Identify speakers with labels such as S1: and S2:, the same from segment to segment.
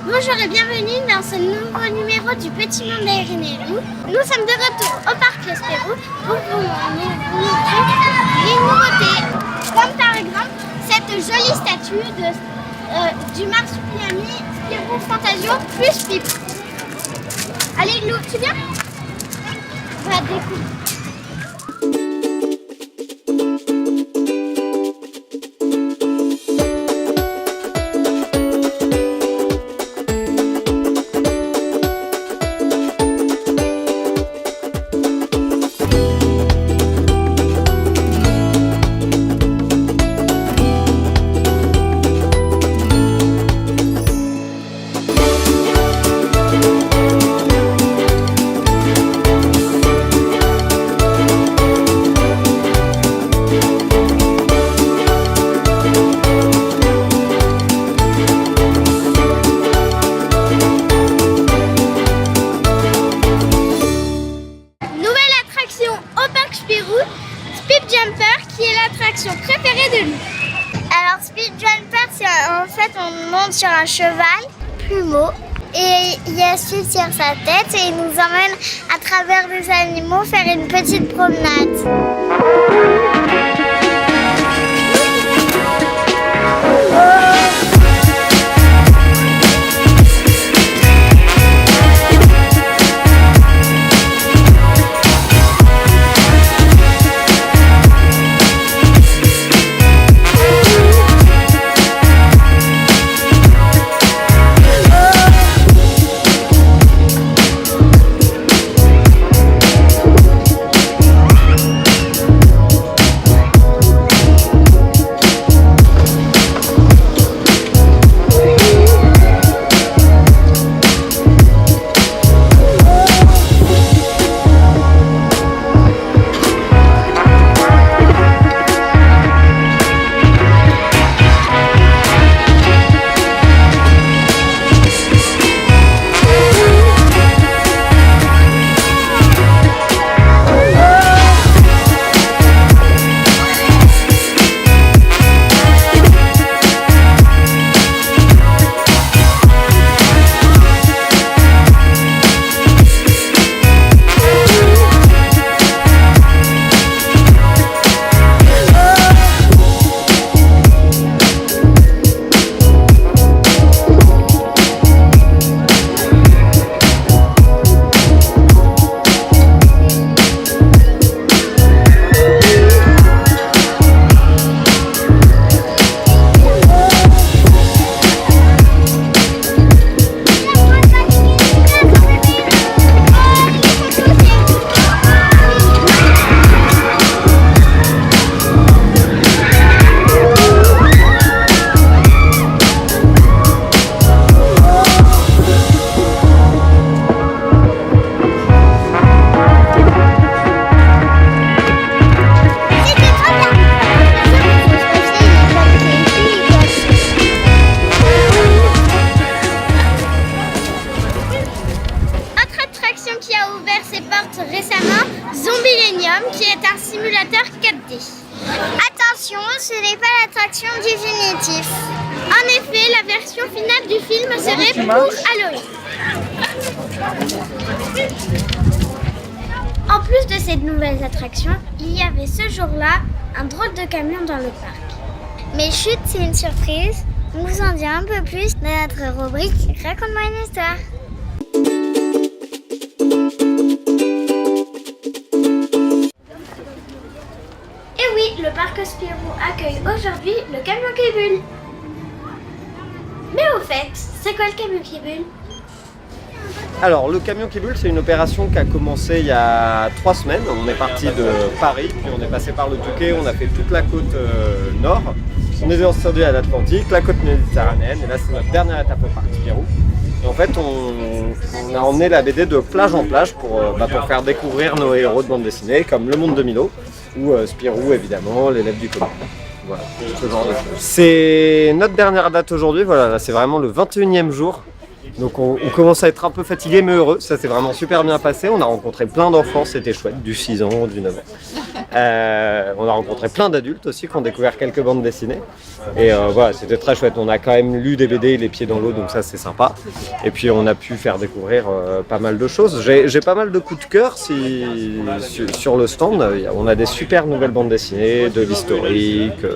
S1: Bonjour et bienvenue dans ce nouveau numéro du Petit Monde d'Erin et Lou. Nous sommes de retour au parc Spirou pour vous montrer les nouveautés. Comme par exemple cette jolie statue du marsupilami Spirou Fantasio plus Pipe. Allez Lou, tu viens? On va découvrir. Qui est l'attraction préférée de nous.
S2: Alors Speed Jumper, c'est en fait on monte sur un cheval plumeau et il y a Speed sur sa tête et il nous emmène à travers des animaux faire une petite promenade.
S1: Qui a ouvert ses portes récemment, Zombilenium, qui est un simulateur 4D.
S2: Attention, ce n'est pas l'attraction définitive.
S1: En effet, la version finale du film serait pour Halloween. En plus de ces nouvelles attractions, il y avait ce jour-là un drôle de camion dans le parc.
S2: Mais chut, c'est une surprise. On vous en dit un peu plus dans notre rubrique Raconte-moi une histoire.
S1: Le parc Spirou accueille aujourd'hui le camion qui bulle. Mais au fait, c'est quoi le camion qui bulle?
S3: Alors le camion qui bulle, c'est une opération qui a commencé il y a 3 semaines. On est parti de Paris, puis on est passé par le Touquet, on a fait toute la côte nord. On est descendu à l'Atlantique, la côte méditerranéenne, et là c'est notre dernière étape au parc Spirou. Et en fait on a emmené la BD de plage en plage pour faire découvrir nos héros de bande dessinée comme Le Monde de Milo ou Spirou évidemment, l'élève du commun. Voilà, ce genre de choses. C'est notre dernière date aujourd'hui, voilà, là c'est vraiment le 21e jour Donc on commence à être un peu fatigué mais heureux, ça s'est vraiment super bien passé. On a rencontré plein d'enfants, c'était chouette, du 6 ans, du 9 ans. On a rencontré plein d'adultes aussi qui ont découvert quelques bandes dessinées. Et voilà, c'était très chouette. On a quand même lu des BD les pieds dans l'eau, donc ça c'est sympa. Et puis on a pu faire découvrir pas mal de choses. J'ai pas mal de coups de cœur sur le stand. On a des super nouvelles bandes dessinées, de l'historique,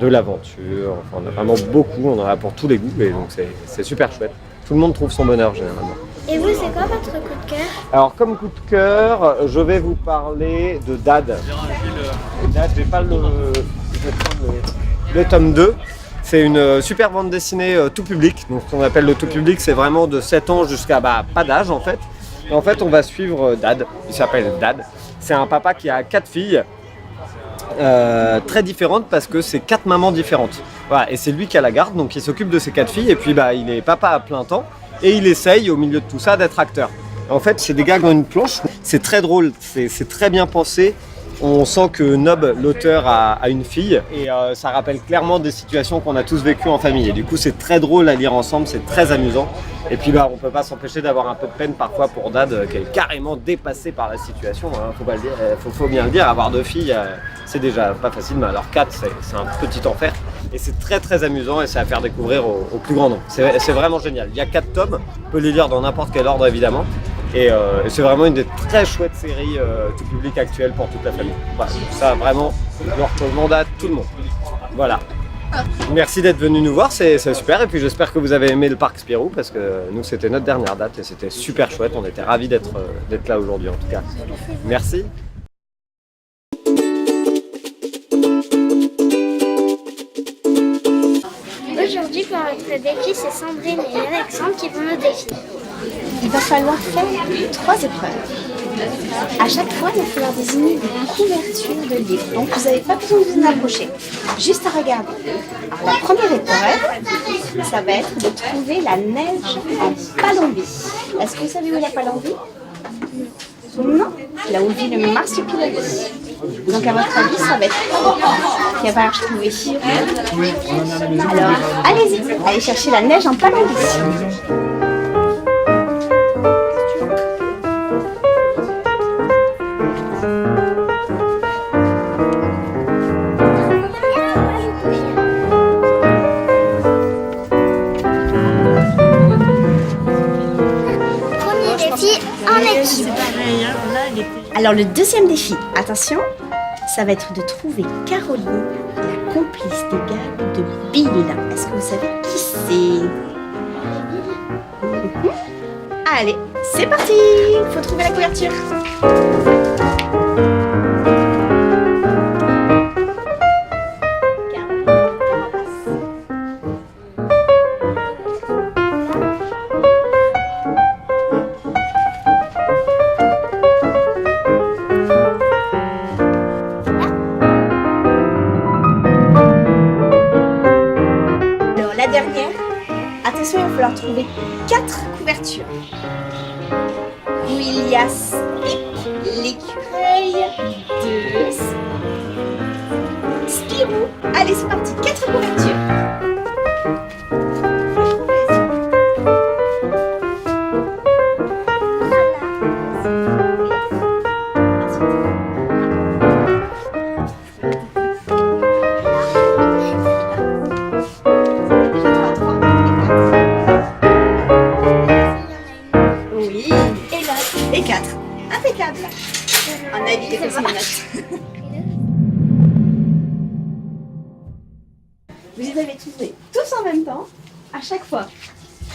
S3: de l'aventure. Enfin, on a vraiment beaucoup, on en a pour tous les goûts et donc c'est super chouette. Tout le monde trouve son bonheur généralement.
S1: Et vous, c'est quoi votre coup de cœur?
S3: Alors comme coup de cœur, je vais vous parler de Dad. Dad, j'ai pas le tome 2. C'est une super bande dessinée tout public. Donc ce qu'on appelle le tout public, c'est vraiment de 7 ans jusqu'à pas d'âge en fait. Et en fait, on va suivre Dad. Il s'appelle Dad. C'est un papa qui a 4 filles. Très différentes parce que c'est 4 mamans différentes. Voilà, et c'est lui qui a la garde, donc il s'occupe de ses 4 filles et puis il est papa à plein temps et il essaye au milieu de tout ça d'être acteur. En fait, c'est des gags en une planche, c'est très drôle, c'est très bien pensé. On sent que Nob, l'auteur, a une fille et ça rappelle clairement des situations qu'on a tous vécues en famille. Et du coup, c'est très drôle à lire ensemble, c'est très amusant. Et puis, on peut pas s'empêcher d'avoir un peu de peine parfois pour Dad, qui est carrément dépassé par la situation. Hein, faut pas le dire, faut bien le dire. Avoir 2 filles, c'est déjà pas facile, mais alors 4, c'est un petit enfer. Et c'est très très amusant et c'est à faire découvrir au plus grand nombre. C'est vraiment génial. Il y a 4 tomes, on peut les lire dans n'importe quel ordre évidemment. Et c'est vraiment une des très chouettes séries tout public actuelles pour toute la famille. Voilà, ça vraiment, je le recommande à tout le monde. Voilà. Merci d'être venu nous voir, c'est super. Et puis j'espère que vous avez aimé le parc Spirou parce que nous c'était notre dernière date et c'était super chouette. On était ravis d'être là aujourd'hui en tout cas. Merci.
S1: Aujourd'hui, pour notre défi, c'est Sandrine et Alexandre qui vont nous défier.
S4: Il va falloir faire 3 épreuves. À chaque fois, il va falloir désigner des couvertures de livres. Donc, vous n'avez pas besoin de vous en approcher. Juste à regarder. Alors, la première épreuve, ça va être de trouver la neige en Palombie. Est-ce que vous savez où est la Palombie? Non. Là où vit le marsupilami. Donc, à votre avis, ça va être qui va falloir trouver. Alors, allez-y. Allez chercher la neige en Palombie. Alors le deuxième défi, attention, ça va être de trouver Caroline, la complice des gags de Bill. Est-ce que vous savez qui c'est? Allez, c'est parti! Il faut trouver la couverture. Attention, il va falloir trouver 4 couvertures. Où il y a Stick, l'écureuil, de Spirou. Allez, c'est parti, 4 couvertures. Et 4. Impeccable. On a évité de ces notes. Vous les avez trouvés tous en même temps, à chaque fois.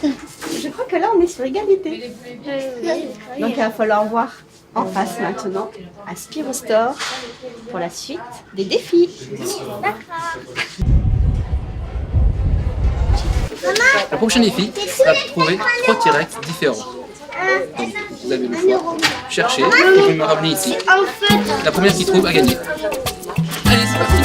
S4: Je crois que là, on est sur égalité. Donc, il va falloir voir en face maintenant à Spirou Store pour la suite des défis.
S5: Le prochain défi sera de trouver 3 T-Rex différents. Donc, vous avez le choix. Cherchez, et vous me ramenez ici. La première qui trouve a gagné. Allez, c'est parti.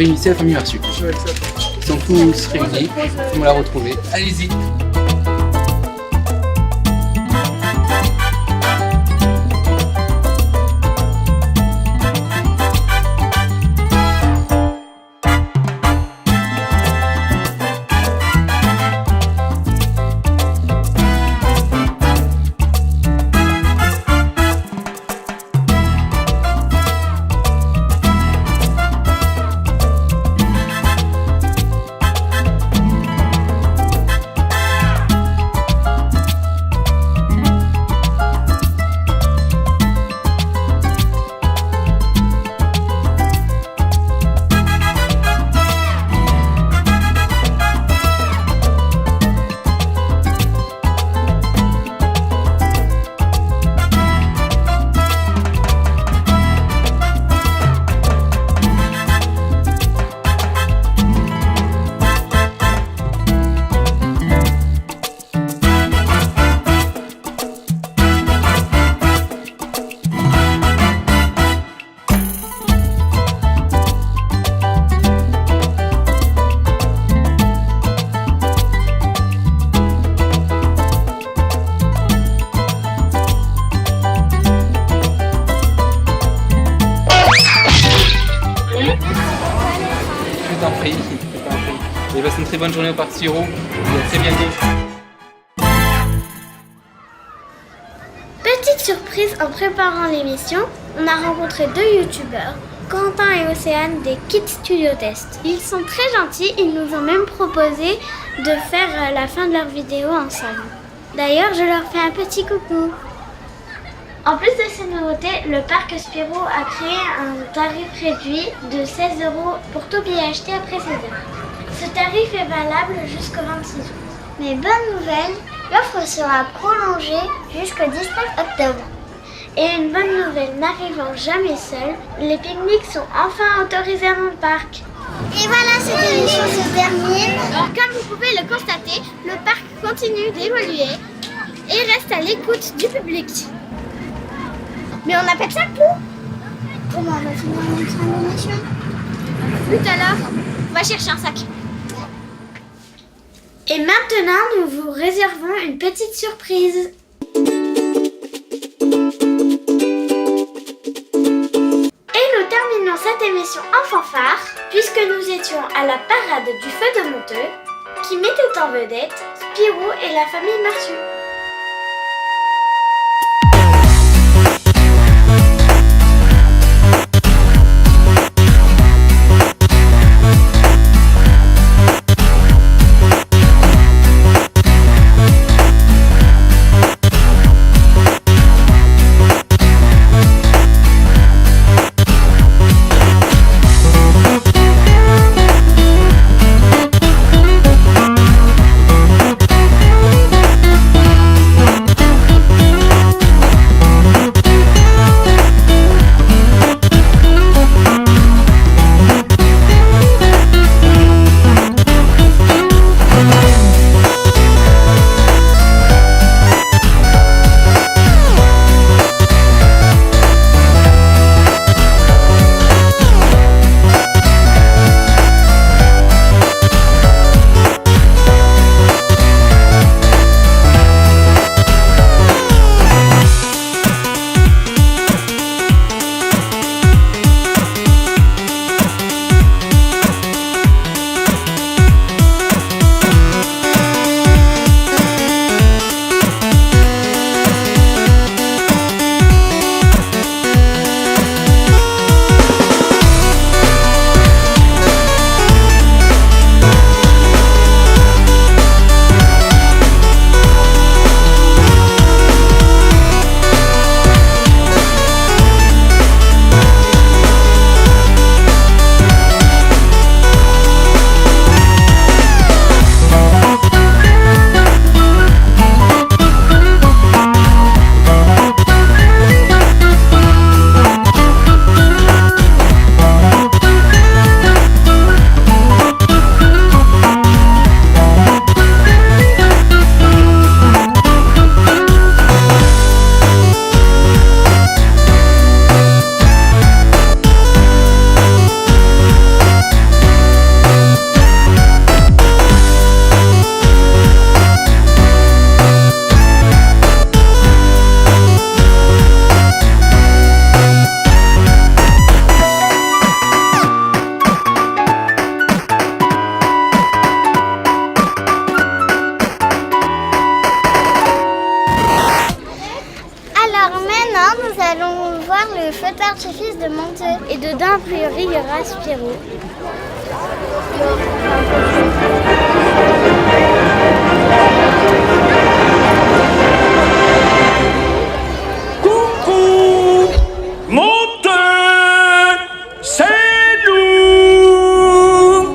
S5: réunissez la famille Marsu. Ils sont tous réunis, on va la retrouver. Allez-y. Je t'en prie. Et passe une très bonne journée au Parc Siro. Et à très bientôt.
S1: Petite surprise en préparant l'émission, on a rencontré 2 youtubeurs, Quentin et Océane des Kids Studio Test. Ils sont très gentils, ils nous ont même proposé de faire la fin de leur vidéo ensemble. D'ailleurs, je leur fais un petit coucou. En plus de ces nouveautés, le parc Spirou a créé un tarif réduit de 16 € pour tout billet acheté après 16 heures. Ce tarif est valable jusqu'au 26 août.
S2: Mais bonne nouvelle, l'offre sera prolongée jusqu'au 19 octobre.
S1: Et une bonne nouvelle n'arrivant jamais seule, les pique-niques sont enfin autorisés dans le parc.
S2: Et voilà, cette émission se termine.
S1: Comme vous pouvez le constater, le parc continue d'évoluer et reste à l'écoute du public. Mais on n'a pas de sac, nous.
S2: Comment on va finir notre émission?
S1: Tout à l'heure, on va chercher un sac. Et maintenant, nous vous réservons une petite surprise. Et nous terminons cette émission en fanfare, puisque nous étions à la parade du feu de Monteux, qui mettait en vedette Spirou et la famille Marsu.
S2: Alors maintenant, nous allons voir le feu d'artifice de Monteux. Et dedans, a priori, il y aura Spirou.
S6: Coucou, Monteux, c'est nous.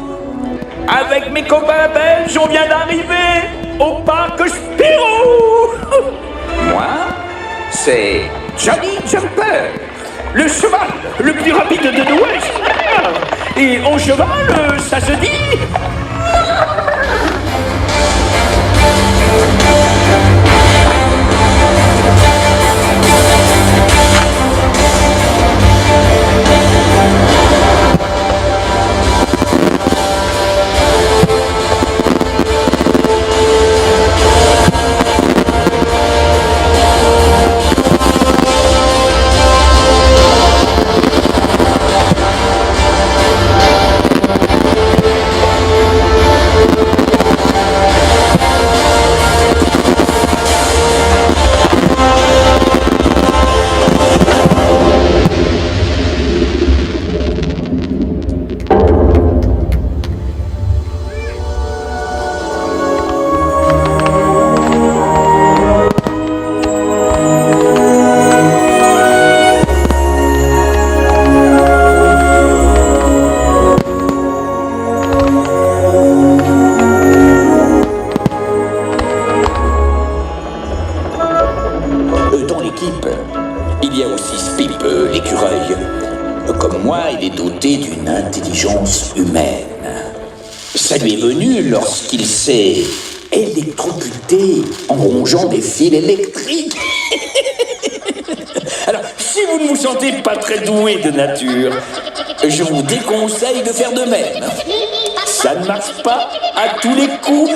S6: Avec mes copains belges, on vient d'arriver au parc Spirou. Moi, c'est Johnny Jumper, le cheval le plus rapide de l'Ouest. Et en cheval, ça se dit. Dans l'équipe, il y a aussi Spip, l'écureuil. Comme moi, il est doté d'une intelligence humaine. Ça lui est venu lorsqu'il s'est électrocuté en rongeant des fils électriques. Alors, si vous ne vous sentez pas très doué de nature, je vous déconseille de faire de même. Ça ne marche pas à tous les coups.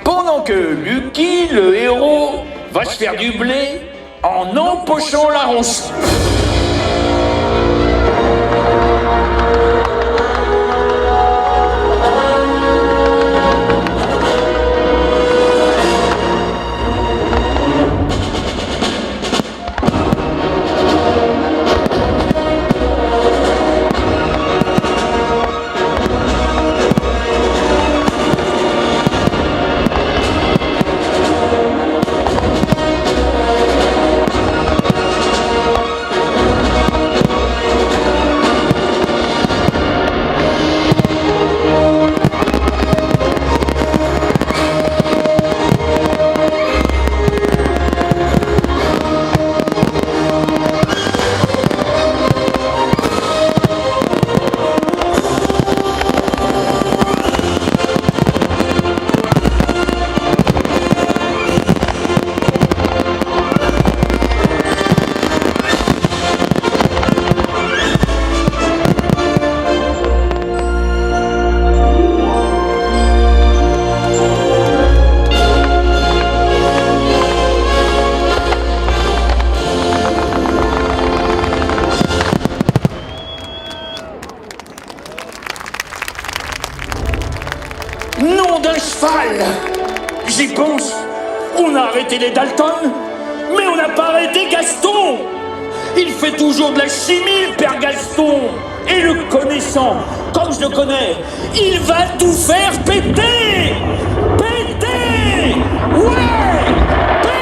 S6: Pendant que Lucky, le héros, va se faire du blé en empochant la rançon. Nom d'un cheval! J'y pense, on a arrêté les Dalton, mais on n'a pas arrêté Gaston! Il fait toujours de la chimie, le père Gaston! Et le connaissant, comme je le connais, il va tout faire péter! Péter! Ouais! Péter!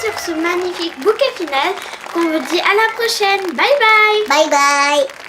S1: Sur ce magnifique bouquet final qu'on vous dit à la prochaine. Bye bye.
S2: Bye bye.